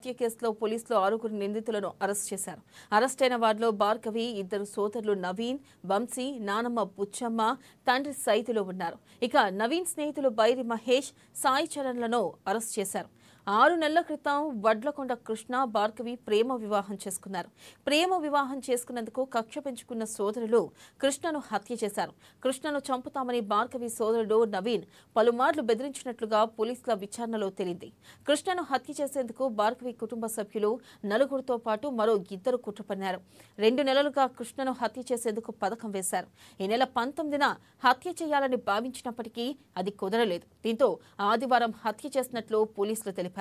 హత్య కేసులో పోలీసులు 6 నిందితులను అరెస్ట్ చేశారు. అరెస్ట్ అయిన వారిలో భార్గవి, ఇద్దరు సోదరులు నవీన్, వంశీ, నానమ్మ బుచ్చమ్మ, తండ్రి సైదులు ఉన్నారు. ఇక నవీన్ స్నేహితులు బైరి మహేష్, సాయి చరణ్లను అరెస్ట్ చేశారు. 6 నెలల క్రితం వడ్లకొండ కృష్ణ, భార్గవి ప్రేమ వివాహం చేసుకున్నారు. ప్రేమ వివాహం చేసుకున్నందుకు కక్ష పెంచుకున్న సోదరులు కృష్ణను హత్య చేశారు. కృష్ణను చంపుతామని భార్గవి సోదరుడు నవీన్ పలుమార్లు బెదిరించినట్లుగా పోలీసుల విచారణలో తేలింది. కృష్ణను హత్య చేసేందుకు భార్గవి కుటుంబ సభ్యులు 4తో పాటు మరో 2 కుట్ర పన్నారు. 2 నెలలుగా కృష్ణను హత్య చేసేందుకు పథకం వేశారు. ఈ నెల 19న హత్య చేయాలని భావించినప్పటికీ అది కుదరలేదు. దీంతో ఆదివారం హత్య చేసినట్లు పోలీసులు తెలిపారు.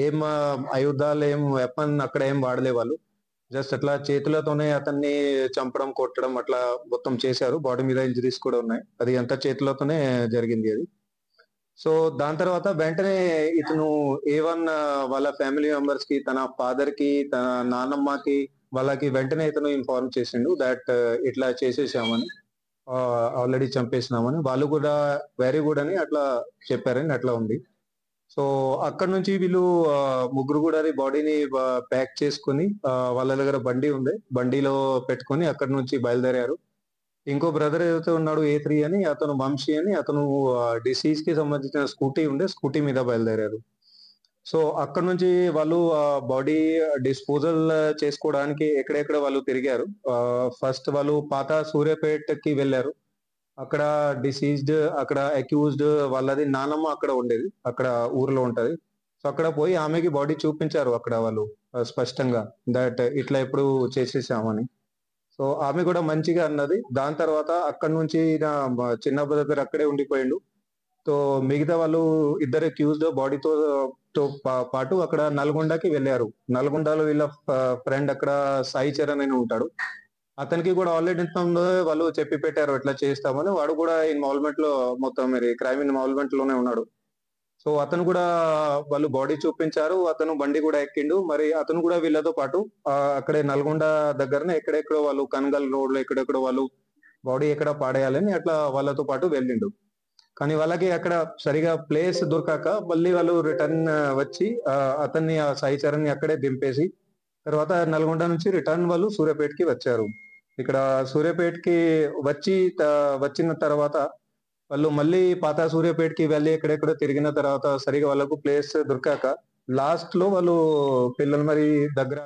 ఏం ఆయుధాలు ఏం వెపన్ అక్కడ ఏం వాడలే వాళ్ళు. జస్ట్ అట్లా చేతులతోనే అతన్ని చంపడం, కొట్టడం అట్లా మొత్తం చేశారు. బాడీ మీద ఇంజరీస్ కూడా ఉన్నాయి. అది అంతా చేతులతోనే జరిగింది అది. సో దాని తర్వాత వెంటనే ఇతను A1 వాళ్ళ ఫ్యామిలీ మెంబర్స్ కి, తన ఫాదర్ కి, తన నాన్నమ్మకి, వాళ్ళకి వెంటనే ఇతను ఇన్ఫార్మ్ చేసిండు దట్ ఇట్లా చేసేసామని, ఆల్రెడీ చంపేసినామని. వాళ్ళు కూడా వెరీ గుడ్ అని అట్లా చెప్పారని అట్లా ఉంది. సో అక్కడ నుంచి వీళ్ళు ముగ్గురు కూడా బాడీని ప్యాక్ చేసుకుని వాళ్ళ దగ్గర బండి ఉంది, బండిలో పెట్టుకొని అక్కడ నుంచి బయలుదేరారు. ఇంకో బ్రదర్ ఏదైతే ఉన్నాడు A3 అని, అతను వంశీ అని, అతను డిసీజ్ కి సంబంధించిన స్కూటీ ఉండే, స్కూటీ మీద బయలుదేరారు. సో అక్కడ నుంచి వాళ్ళు బాడీ డిస్పోజల్ చేసుకోవడానికి ఎక్కడెక్కడ వాళ్ళు తిరిగారు. ఫస్ట్ వాళ్ళు పాత సూర్యాపేటకి వెళ్ళారు. అక్కడ డిసీజ్డ్, అక్కడ అక్యూజ్డ్ వాళ్ళది నానమ్మ అక్కడ ఉండేది, అక్కడ ఊర్లో ఉంటది. సో అక్కడ పోయి ఆమెకి బాడీ చూపించారు అక్కడ వాళ్ళు స్పష్టంగా దట్ ఇట్లా ఎప్పుడు చేసేసామని. సో ఆమె కూడా మంచిగా అన్నది. దాని తర్వాత అక్కడ నుంచి నా చిన్న బ్రదర్ అక్కడే ఉండిపోయిండు. సో మిగతా వాళ్ళు ఇద్దరు అక్యూజ్డ్ బాడీతో పాటు అక్కడ నల్గొండకి వెళ్ళారు. నల్గొండలో వీళ్ళ ఫ్రెండ్ అక్కడ సాయి చరణ్ అని ఉంటాడు. అతనికి కూడా ఆల్రెడీ వాళ్ళు చెప్పి పెట్టారు ఎట్లా చేస్తామని. వాడు కూడా ఇన్వాల్వ్మెంట్ లో, మొత్తం మరి క్రైమ్ ఇన్వాల్వ్మెంట్ లోనే ఉన్నాడు. సో అతను కూడా వాళ్ళు బాడీ చూపించారు. అతను బండి కూడా ఎక్కిండు. మరి అతను కూడా వీళ్ళతో పాటు అక్కడే నల్గొండ దగ్గరనే ఎక్కడెక్కడో వాళ్ళు కనగల్ రోడ్ లో ఎక్కడెక్కడో వాళ్ళు బాడీ ఎక్కడ పాడేయాలని అట్లా వాళ్ళతో పాటు వెళ్ళిండు. కానీ వాళ్ళకి అక్కడ సరిగా ప్లేస్ దొరకక మళ్ళీ వాళ్ళు రిటర్న్ వచ్చి అతన్ని, ఆ సాయి చరణ్ ని అక్కడే దింపేసి తర్వాత నల్గొండ నుంచి రిటర్న్ వాళ్ళు సూర్యాపేటకి వచ్చారు. ఇక్కడ సూర్యాపేటకి వచ్చిన తర్వాత వాళ్ళు మళ్ళీ పాత సూర్యాపేటకి వెళ్ళి ఎక్కడెక్కడో తిరిగిన తర్వాత సరిగా వాళ్ళకు ప్లేస్ దొరకాక లాస్ట్ లో వాళ్ళు పిల్లలు మరి దగ్గర